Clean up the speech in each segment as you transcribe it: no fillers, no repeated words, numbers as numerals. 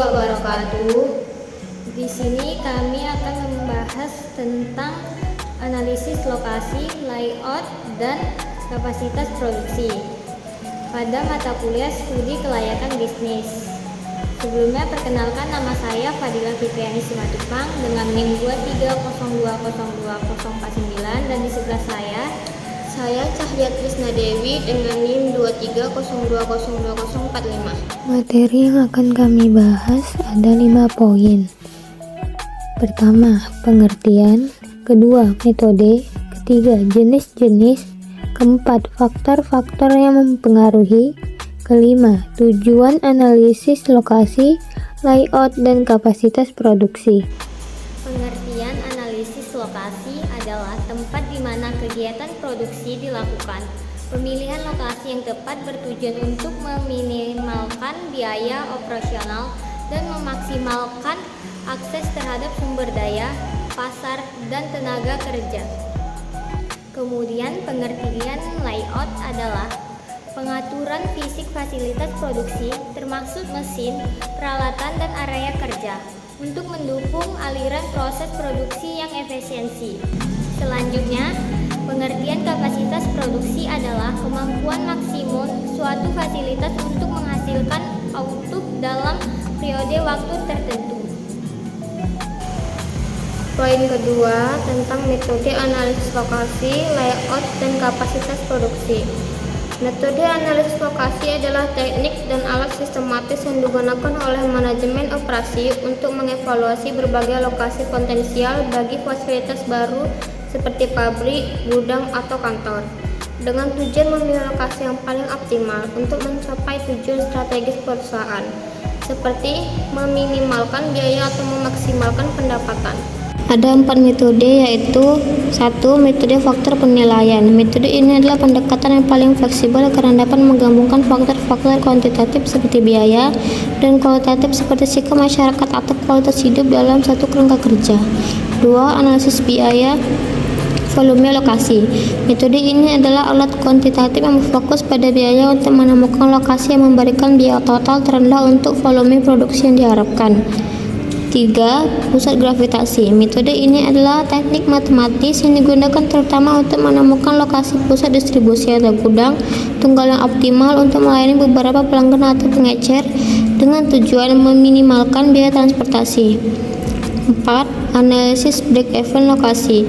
wabarakatuh. Di sini kami akan membahas tentang analisis lokasi, layout, dan kapasitas produksi pada mata kuliah studi kelayakan bisnis. Sebelumnya perkenalkan, nama saya Fadilah Fitriani Simatupang dengan NIM 230202049, dan di sebelah saya Cahya Trisna Dewi dengan NIM 230202045. Materi yang akan kami bahas ada 5 poin. Pertama, pengertian. Kedua, metode. Ketiga, jenis-jenis. Keempat, faktor-faktor yang mempengaruhi. Kelima, tujuan analisis lokasi, layout, dan kapasitas produksi. Pengertian analisis lokasi adalah tempat di mana kegiatan produksi dilakukan. Pemilihan lokasi yang tepat bertujuan untuk meminimalkan biaya operasional dan memaksimalkan akses terhadap sumber daya, pasar, dan tenaga kerja. Kemudian pengertian layout adalah pengaturan fisik fasilitas produksi termasuk mesin, peralatan, dan area kerja untuk mendukung aliran proses produksi yang efisiensi. Selanjutnya, pengertian kapasitas produksi adalah kemampuan maksimum suatu fasilitas untuk menghasilkan output dalam periode waktu tertentu. Poin kedua tentang metode analisis lokasi, layout, dan kapasitas produksi. Metode analisis lokasi adalah teknik dan alat sistematis yang digunakan oleh manajemen operasi untuk mengevaluasi berbagai lokasi potensial bagi fasilitas baru seperti pabrik, gudang, atau kantor, dengan tujuan memilih lokasi yang paling optimal untuk mencapai tujuan strategis perusahaan, seperti meminimalkan biaya atau memaksimalkan pendapatan. Ada 4 metode, yaitu 1. Metode faktor penilaian. Metode ini adalah pendekatan yang paling fleksibel karena dapat menggabungkan faktor-faktor kuantitatif seperti biaya dan kualitatif seperti sikap masyarakat atau kualitas hidup dalam satu kerangka kerja. 2. Analisis biaya volume lokasi. Metode ini adalah alat kuantitatif yang berfokus pada biaya untuk menemukan lokasi yang memberikan biaya total terendah untuk volume produksi yang diharapkan. 3. Pusat gravitasi. Metode ini adalah teknik matematis yang digunakan terutama untuk menemukan lokasi pusat distribusi atau gudang tunggal yang optimal untuk melayani beberapa pelanggan atau pengecer dengan tujuan meminimalkan biaya transportasi. 4. Analisis break-even lokasi.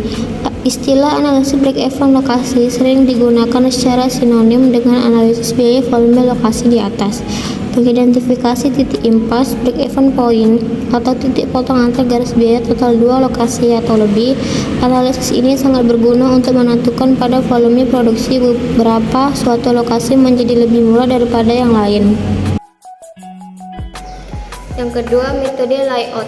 Istilah analisis break-even lokasi sering digunakan secara sinonim dengan analisis biaya volume lokasi di atas. Mengidentifikasi titik impas, break-even point, atau titik potong antar garis biaya total dua lokasi atau lebih. Analisis ini sangat berguna untuk menentukan pada volume produksi beberapa suatu lokasi menjadi lebih murah daripada yang lain. Yang kedua, metode layout.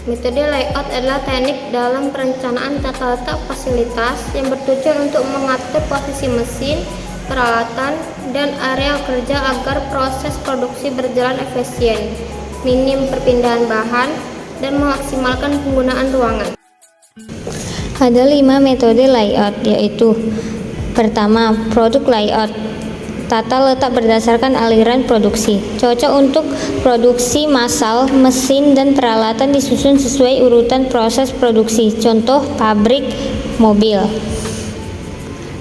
Metode layout adalah teknik dalam perencanaan tata letak fasilitas yang bertujuan untuk mengatur posisi mesin, peralatan, dan area kerja agar proses produksi berjalan efisien, minim perpindahan bahan, dan memaksimalkan penggunaan ruangan. Ada 5 metode layout, yaitu: pertama, produk layout. Tata letak berdasarkan aliran produksi. Cocok untuk produksi massal, mesin dan peralatan disusun sesuai urutan proses produksi. Contoh, pabrik, mobil.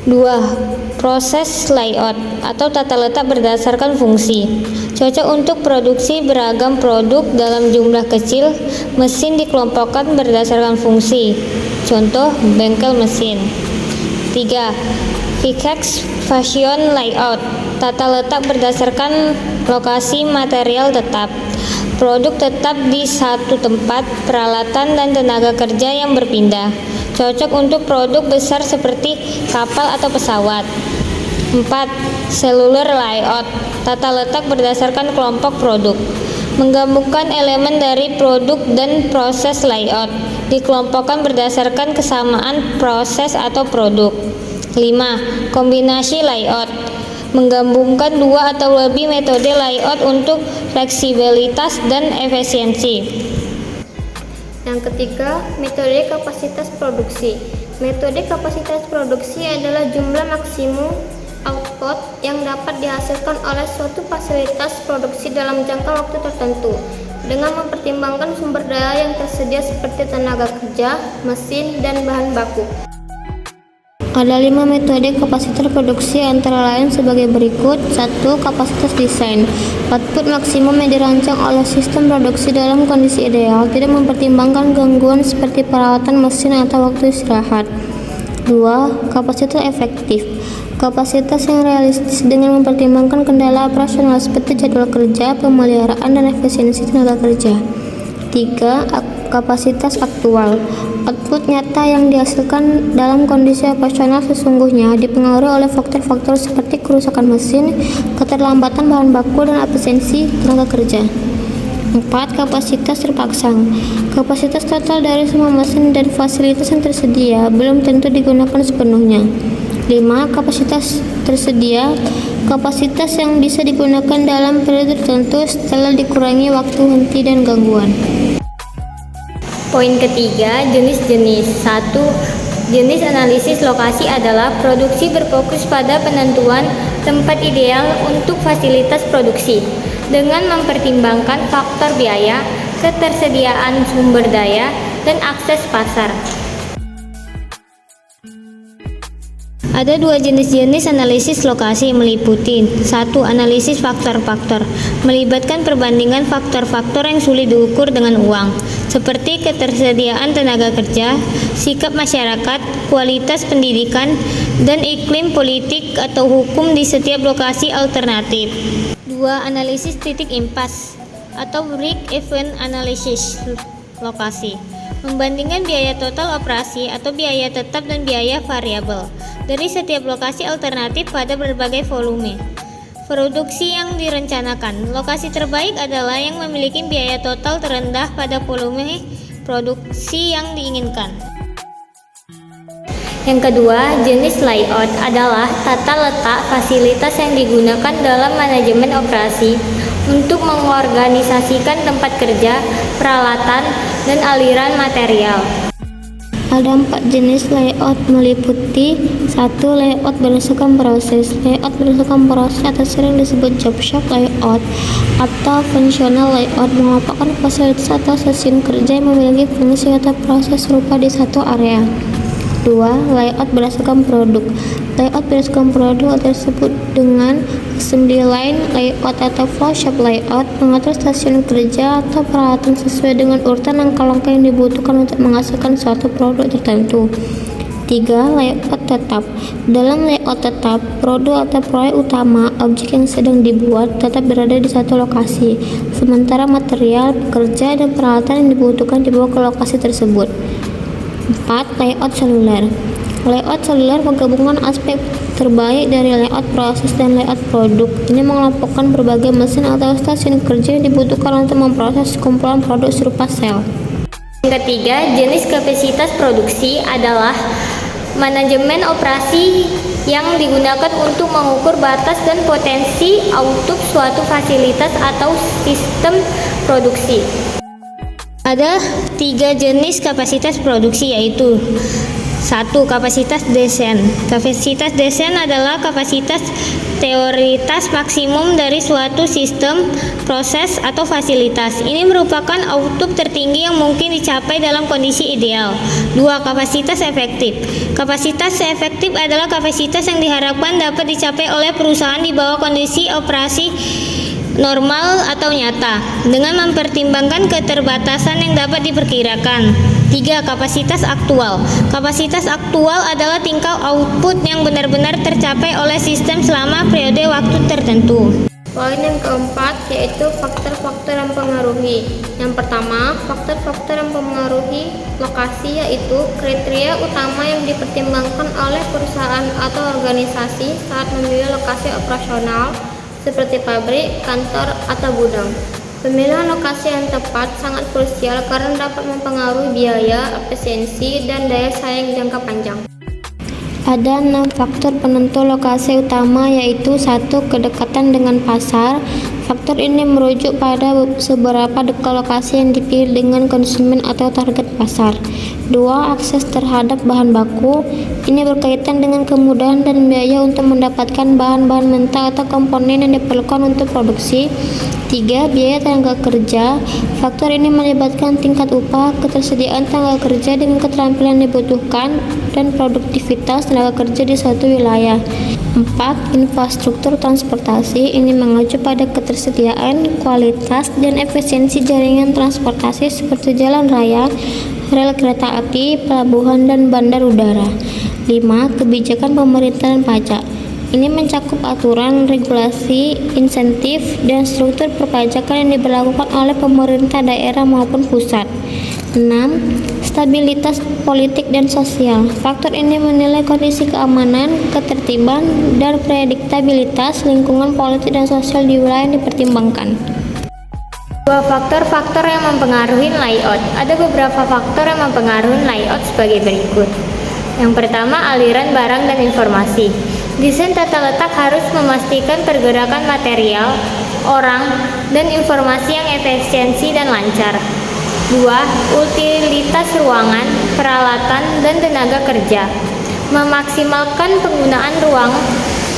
2. Proses layout atau tata letak berdasarkan fungsi. Cocok untuk produksi beragam produk dalam jumlah kecil. Mesin dikelompokkan berdasarkan fungsi. Contoh, bengkel mesin. 3. Fixed fashion layout. Tata letak berdasarkan lokasi material tetap. Produk tetap di satu tempat, peralatan dan tenaga kerja yang berpindah. Cocok untuk produk besar seperti kapal atau pesawat. 4. Cellular layout. Tata letak berdasarkan kelompok produk. Menggabungkan elemen dari produk dan proses layout. Dikelompokkan berdasarkan kesamaan proses atau produk. 5. Kombinasi layout. Menggabungkan 2 atau lebih metode layout untuk fleksibilitas dan efisiensi. Yang ketiga, metode kapasitas produksi. Metode kapasitas produksi adalah jumlah maksimum output yang dapat dihasilkan oleh suatu fasilitas produksi dalam jangka waktu tertentu. dengan mempertimbangkan sumber daya yang tersedia seperti tenaga kerja, mesin, dan bahan baku. Ada 5 metode kapasitor produksi antara lain sebagai berikut. 1. Kapasitas desain. Output maksimum yang dirancang oleh sistem produksi dalam kondisi ideal, tidak mempertimbangkan gangguan seperti peralatan mesin atau waktu istirahat. 2. Kapasitas efektif. Kapasitas yang realistis dengan mempertimbangkan kendala operasional seperti jadwal kerja, pemeliharaan, dan efisiensi tenaga kerja. 3. Kapasitas aktual. Output nyata yang dihasilkan dalam kondisi operasional sesungguhnya dipengaruhi oleh faktor-faktor seperti kerusakan mesin, keterlambatan bahan baku, dan efisiensi tenaga kerja. 4. Kapasitas terpaksang. Kapasitas total dari semua mesin dan fasilitas yang tersedia belum tentu digunakan sepenuhnya. 5. Kapasitas tersedia. Kapasitas yang bisa digunakan dalam periode tertentu setelah dikurangi waktu henti dan gangguan. Poin ketiga, jenis-jenis. 1. Jenis analisis lokasi adalah produksi berfokus pada penentuan tempat ideal untuk fasilitas produksi dengan mempertimbangkan faktor biaya, ketersediaan sumber daya, dan akses pasar. Ada 2 jenis-jenis analisis lokasi meliputi 1. Analisis faktor-faktor melibatkan perbandingan faktor-faktor yang sulit diukur dengan uang seperti ketersediaan tenaga kerja, sikap masyarakat, kualitas pendidikan, dan iklim politik atau hukum di setiap lokasi alternatif. 2. Analisis titik impas atau break-even analysis lokasi membandingkan biaya total operasi atau biaya tetap dan biaya variabel dari setiap lokasi alternatif pada berbagai volume produksi yang direncanakan. Lokasi terbaik adalah yang memiliki biaya total terendah pada volume produksi yang diinginkan. Yang kedua, jenis layout adalah tata letak fasilitas yang digunakan dalam manajemen operasi untuk mengorganisasikan tempat kerja, peralatan, dan aliran material. Ada 4 jenis layout meliputi 1. Layout berdasarkan proses. Layout berdasarkan proses atau sering disebut job shop layout atau functional layout mengelompokkan fasilitas atau stasiun kerja yang memiliki fungsi atau proses serupa di satu area. 2. Layout berdasarkan produk. Layout berdasarkan produk tersebut dengan assembly line layout atau flow shop layout mengatur stasiun kerja atau peralatan sesuai dengan urutan langkah-langkah yang dibutuhkan untuk menghasilkan suatu produk tertentu. 3. Layout tetap. Dalam layout tetap, produk atau proyek utama, objek yang sedang dibuat tetap berada di satu lokasi, sementara material, pekerja, dan peralatan yang dibutuhkan dibawa ke lokasi tersebut. 4. Layout seluler. Layout seluler menggabungkan aspek terbaik dari layout proses dan layout produk. Ini mengelompokkan berbagai mesin atau stasiun kerja yang dibutuhkan untuk memproses kumpulan produk serupa sel. Yang ketiga, jenis kapasitas produksi adalah manajemen operasi yang digunakan untuk mengukur batas dan potensi output suatu fasilitas atau sistem produksi. Ada 3 jenis kapasitas produksi yaitu 1. Kapasitas desain. Kapasitas desain adalah kapasitas teoritas maksimum dari suatu sistem, proses, atau fasilitas. Ini merupakan output tertinggi yang mungkin dicapai dalam kondisi ideal. 2. Kapasitas efektif. Kapasitas efektif adalah kapasitas yang diharapkan dapat dicapai oleh perusahaan di bawah kondisi operasi normal atau nyata dengan mempertimbangkan keterbatasan yang dapat diperkirakan. 3. Kapasitas aktual. Kapasitas aktual adalah tingkat output yang benar-benar tercapai oleh sistem selama periode waktu tertentu. Poin yang keempat yaitu faktor-faktor yang mempengaruhi. Yang pertama, faktor-faktor yang mempengaruhi lokasi yaitu kriteria utama yang dipertimbangkan oleh perusahaan atau organisasi saat memilih lokasi operasional seperti pabrik, kantor, atau gudang. Pemilihan lokasi yang tepat sangat krusial karena dapat mempengaruhi biaya, efisiensi, dan daya saing jangka panjang. Ada 6 faktor penentu lokasi utama yaitu 1. Kedekatan dengan pasar. Faktor ini merujuk pada seberapa dekat lokasi yang dipilih dengan konsumen atau target pasar. 2. Akses terhadap bahan baku. Ini berkaitan dengan kemudahan dan biaya untuk mendapatkan bahan-bahan mentah atau komponen yang diperlukan untuk produksi. 3. Biaya tenaga kerja. Faktor ini melibatkan tingkat upah, ketersediaan tenaga kerja dengan keterampilan yang dibutuhkan, dan produktivitas tenaga kerja di suatu wilayah. 4. Infrastruktur transportasi. Ini mengacu pada ketersediaan, kualitas, dan efisiensi jaringan transportasi seperti jalan raya, rel kereta api, pelabuhan, dan bandar udara. 5. Kebijakan pemerintah dan pajak. Ini mencakup aturan, regulasi, insentif, dan struktur perpajakan yang diberlakukan oleh pemerintah daerah maupun pusat. 6. Stabilitas politik dan sosial. Faktor ini menilai kondisi keamanan, ketertiban, dan prediktabilitas lingkungan politik dan sosial di wilayah yang dipertimbangkan. Dua faktor-faktor yang mempengaruhi layout. Ada beberapa faktor yang mempengaruhi layout sebagai berikut. Yang pertama, aliran barang dan informasi. Desain tata letak harus memastikan pergerakan material, orang, dan informasi yang efisiensi dan lancar. 2. Utilitas ruangan, peralatan, dan tenaga kerja. Memaksimalkan penggunaan ruang,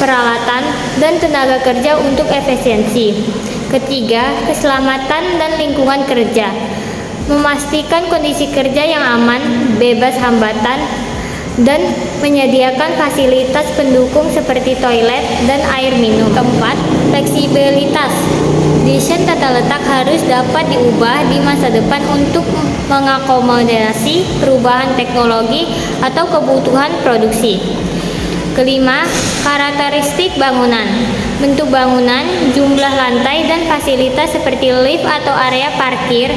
peralatan, dan tenaga kerja untuk efisiensi. Ketiga, keselamatan dan lingkungan kerja. Memastikan kondisi kerja yang aman, bebas hambatan, dan menyediakan fasilitas pendukung seperti toilet dan air minum. Keempat, fleksibilitas. Desain tata letak harus dapat diubah di masa depan untuk mengakomodasi perubahan teknologi atau kebutuhan produksi. Kelima, karakteristik bangunan. Bentuk bangunan, jumlah lantai, dan fasilitas seperti lift atau area parkir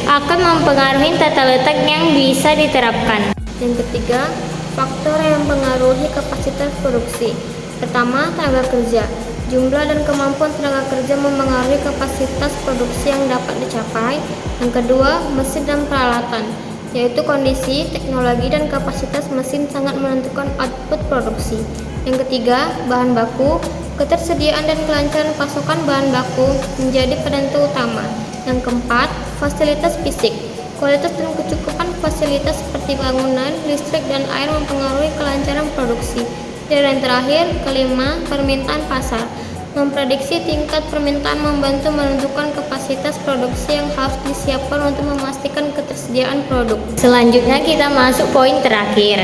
akan mempengaruhi tata letak yang bisa diterapkan. Yang ketiga, faktor yang mempengaruhi kapasitas produksi. Pertama, tenaga kerja. Jumlah dan kemampuan tenaga kerja mempengaruhi kapasitas produksi yang dapat dicapai. Yang kedua, mesin dan peralatan, yaitu kondisi, teknologi, dan kapasitas mesin sangat menentukan output produksi. Yang ketiga, bahan baku. Ketersediaan dan kelancaran pasokan bahan baku menjadi penentu utama. Yang keempat, fasilitas fisik. Kualitas dan kecukupan fasilitas seperti bangunan, listrik, dan air mempengaruhi kelancaran produksi. Dan yang terakhir, kelima, permintaan pasar. Memprediksi tingkat permintaan membantu menentukan kapasitas produksi yang harus disiapkan untuk memastikan ketersediaan produk. Selanjutnya kita masuk poin terakhir,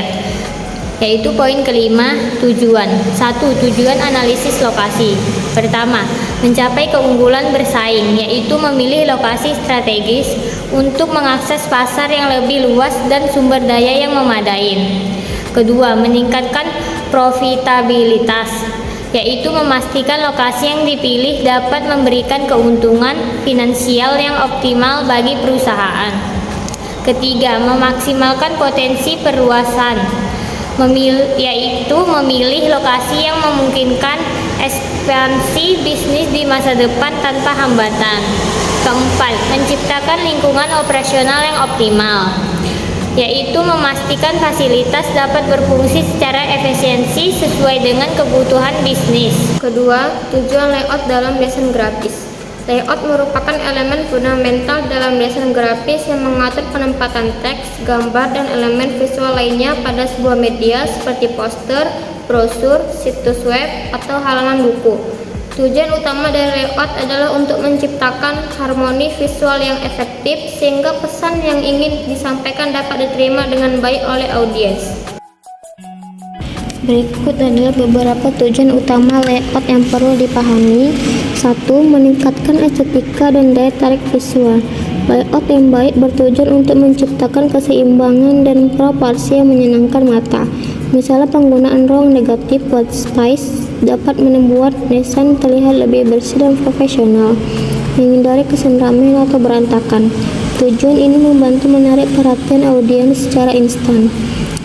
yaitu poin kelima, tujuan. 1. Tujuan analisis lokasi. Pertama, mencapai keunggulan bersaing, yaitu memilih lokasi strategis untuk mengakses pasar yang lebih luas dan sumber daya yang memadai. Kedua, meningkatkan profitabilitas, yaitu memastikan lokasi yang dipilih dapat memberikan keuntungan finansial yang optimal bagi perusahaan. Ketiga, memaksimalkan potensi perluasan, yaitu memilih lokasi yang memungkinkan ekspansi bisnis di masa depan tanpa hambatan. Keempat, menciptakan lingkungan operasional yang optimal, yaitu memastikan fasilitas dapat berfungsi secara efisiensi sesuai dengan kebutuhan bisnis. Kedua, tujuan layout dalam desain grafis. Layout merupakan elemen fundamental dalam desain grafis yang mengatur penempatan teks, gambar, dan elemen visual lainnya pada sebuah media seperti poster, brosur, situs web, atau halaman buku. Tujuan utama dari layout adalah untuk menciptakan harmoni visual yang efektif sehingga pesan yang ingin disampaikan dapat diterima dengan baik oleh audiens. Berikut adalah beberapa tujuan utama layout yang perlu dipahami. 1. Meningkatkan estetika dan daya tarik visual. Layout yang baik bertujuan untuk menciptakan keseimbangan dan proporsi yang menyenangkan mata. Misalnya penggunaan ruang negatif white space dapat membuat desain terlihat lebih bersih dan profesional, menghindari kesan ramean atau berantakan. Tujuan ini membantu menarik perhatian audiens secara instan.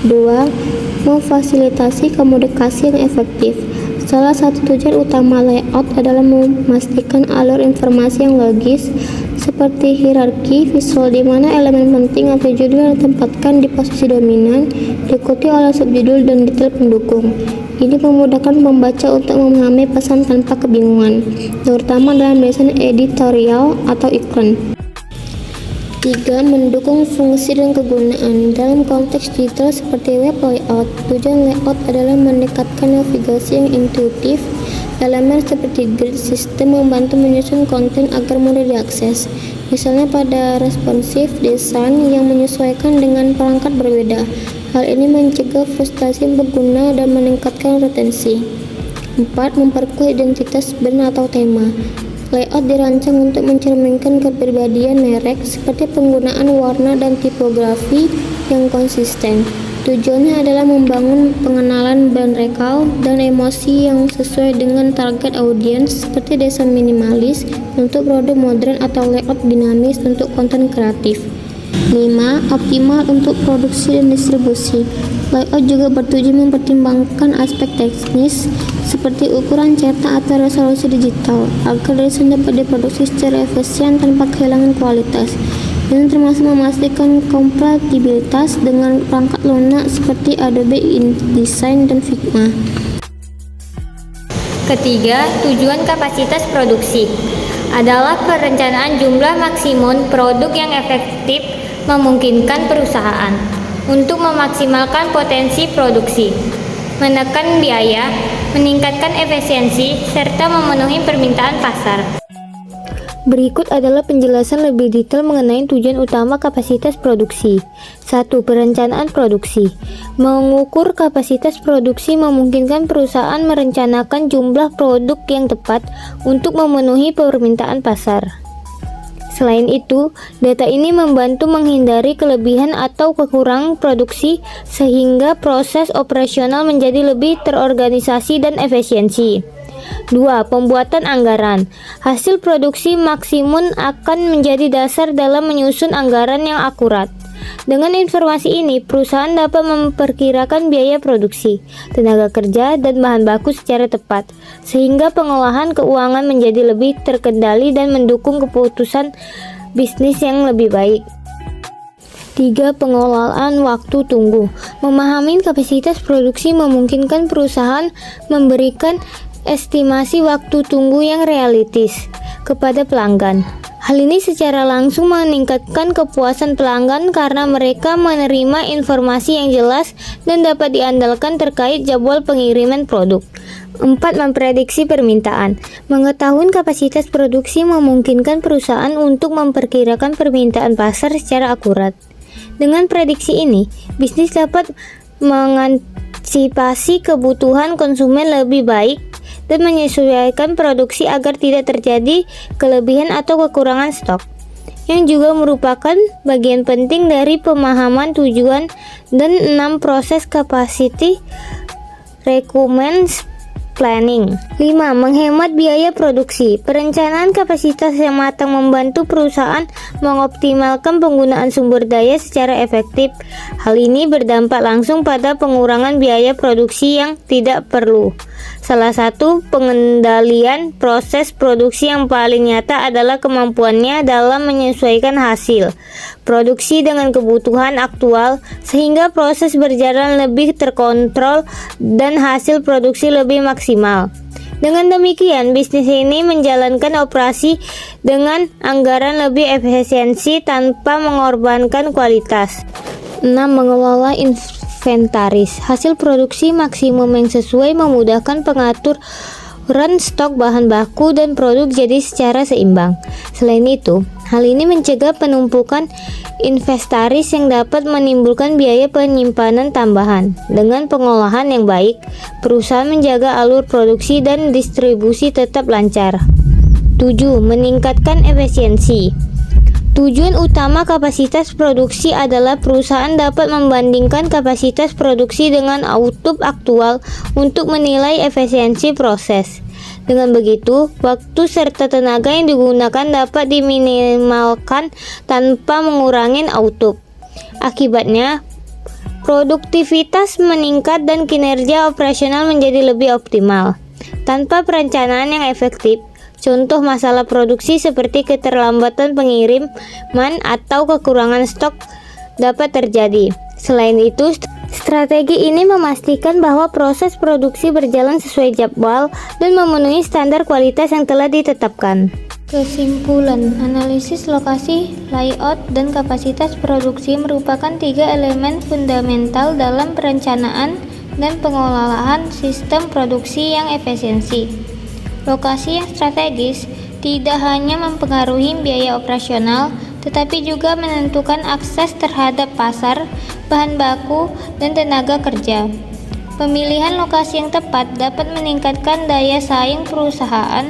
2. Memfasilitasi komunikasi yang efektif. Salah satu tujuan utama layout adalah memastikan alur informasi yang logis, seperti hierarki visual di mana elemen penting atau judul ditempatkan di posisi dominan, diikuti oleh subjudul dan detail pendukung. Ini memudahkan pembaca untuk memahami pesan tanpa kebingungan, terutama dalam desain editorial atau iklan. 3. Mendukung fungsi dan kegunaan. Dalam konteks digital seperti web layout, tujuan layout adalah meningkatkan navigasi yang intuitif. Elemen seperti grid system membantu menyusun konten agar mudah diakses, misalnya pada responsif desain yang menyesuaikan dengan perangkat berbeda. Hal ini mencegah frustasi pengguna dan meningkatkan retensi. 4. Memperkuat identitas brand atau tema. Layout dirancang untuk mencerminkan kepribadian merek seperti penggunaan warna dan tipografi yang konsisten. Tujuannya adalah membangun pengenalan brand rekal dan emosi yang sesuai dengan target audiens seperti desain minimalis untuk produk modern atau layout dinamis untuk konten kreatif. 5. Optimal untuk produksi dan distribusi. Layout juga bertujuan mempertimbangkan aspek teknis seperti ukuran cetak atau resolusi digital agar desain dapat diproduksi secara efisien tanpa kehilangan kualitas. Ini termasuk memastikan kompatibilitas dengan perangkat lunak seperti Adobe InDesign dan Figma. Ketiga, tujuan kapasitas produksi adalah perencanaan jumlah maksimum produk yang efektif memungkinkan perusahaan untuk memaksimalkan potensi produksi, menekan biaya, meningkatkan efisiensi, serta memenuhi permintaan pasar. Berikut adalah penjelasan lebih detail mengenai tujuan utama kapasitas produksi. 1. Perencanaan produksi. Mengukur kapasitas produksi memungkinkan perusahaan merencanakan jumlah produk yang tepat untuk memenuhi permintaan pasar. Selain itu, data ini membantu menghindari kelebihan atau kekurangan produksi sehingga proses operasional menjadi lebih terorganisasi dan efisiensi. 2. Pembuatan anggaran. Hasil produksi maksimum akan menjadi dasar dalam menyusun anggaran yang akurat. Dengan informasi ini, perusahaan dapat memperkirakan biaya produksi, tenaga kerja, dan bahan baku secara tepat, sehingga pengolahan keuangan menjadi lebih terkendali dan mendukung keputusan bisnis yang lebih baik. 3. Pengelolaan waktu tunggu. Memahami kapasitas produksi memungkinkan perusahaan memberikan estimasi waktu tunggu yang realistis kepada pelanggan. Hal ini secara langsung meningkatkan kepuasan pelanggan karena mereka menerima informasi yang jelas dan dapat diandalkan terkait jadwal pengiriman produk. 4. Memprediksi permintaan. Mengetahui kapasitas produksi memungkinkan perusahaan untuk memperkirakan permintaan pasar secara akurat. Dengan prediksi ini, bisnis dapat mengantisipasi kebutuhan konsumen lebih baik dan menyesuaikan produksi agar tidak terjadi kelebihan atau kekurangan stok, yang juga merupakan bagian penting dari pemahaman tujuan. Dan 6. Proses capacity requirements planning. 5. Menghemat biaya produksi. Perencanaan kapasitas yang matang membantu perusahaan mengoptimalkan penggunaan sumber daya secara efektif. Hal ini berdampak langsung pada pengurangan biaya produksi yang tidak perlu. Salah satu pengendalian proses produksi yang paling nyata adalah kemampuannya dalam menyesuaikan hasil produksi dengan kebutuhan aktual, sehingga proses berjalan lebih terkontrol dan hasil produksi lebih maksimal. Dengan demikian, bisnis ini menjalankan operasi dengan anggaran lebih efisiensi tanpa mengorbankan kualitas. 6. Mengelola inventaris. Hasil produksi maksimum yang sesuai memudahkan pengaturan stok bahan baku dan produk jadi secara seimbang. Selain itu, hal ini mencegah penumpukan inventaris yang dapat menimbulkan biaya penyimpanan tambahan. Dengan pengolahan yang baik, perusahaan menjaga alur produksi dan distribusi tetap lancar. 7. Meningkatkan efisiensi. Tujuan utama kapasitas produksi adalah perusahaan dapat membandingkan kapasitas produksi dengan output aktual untuk menilai efisiensi proses. Dengan begitu, waktu serta tenaga yang digunakan dapat diminimalkan tanpa mengurangi output. Akibatnya, produktivitas meningkat dan kinerja operasional menjadi lebih optimal. Tanpa perencanaan yang efektif, Contoh masalah produksi seperti keterlambatan pengiriman atau kekurangan stok dapat terjadi. Selain itu, strategi ini memastikan bahwa proses produksi berjalan sesuai jadwal dan memenuhi standar kualitas yang telah ditetapkan. Kesimpulan, analisis lokasi, layout, dan kapasitas produksi merupakan 3 elemen fundamental dalam perencanaan dan pengelolaan sistem produksi yang efisiensi. Lokasi yang strategis tidak hanya mempengaruhi biaya operasional, tetapi juga menentukan akses terhadap pasar, bahan baku, dan tenaga kerja. Pemilihan lokasi yang tepat dapat meningkatkan daya saing perusahaan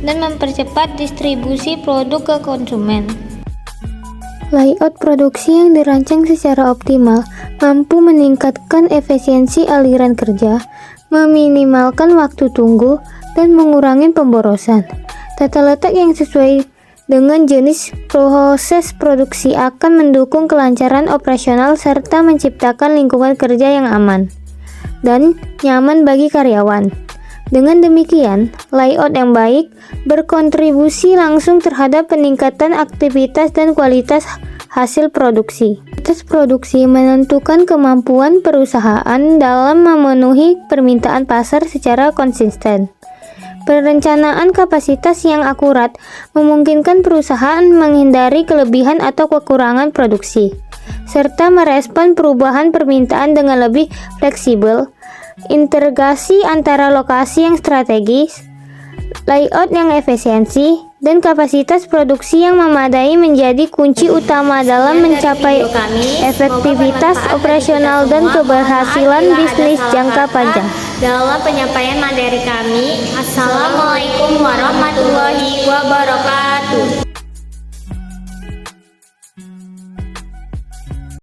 dan mempercepat distribusi produk ke konsumen. Layout produksi yang dirancang secara optimal mampu meningkatkan efisiensi aliran kerja, meminimalkan waktu tunggu, dan mengurangi pemborosan. Tata letak yang sesuai dengan jenis proses produksi akan mendukung kelancaran operasional serta menciptakan lingkungan kerja yang aman dan nyaman bagi karyawan. Dengan demikian, layout yang baik berkontribusi langsung terhadap peningkatan aktivitas dan kualitas hasil produksi. Kualitas produksi menentukan kemampuan perusahaan dalam memenuhi permintaan pasar secara konsisten. Perencanaan kapasitas yang akurat memungkinkan perusahaan menghindari kelebihan atau kekurangan produksi, serta merespon perubahan permintaan dengan lebih fleksibel. Integrasi antara lokasi yang strategis, layout yang efisiensi, dan kapasitas produksi yang memadai menjadi kunci utama dalam mencapai efektivitas operasional dan keberhasilan bisnis jangka panjang. Dalam penyampaian materi kami, Assalamualaikum warahmatullahi wabarakatuh.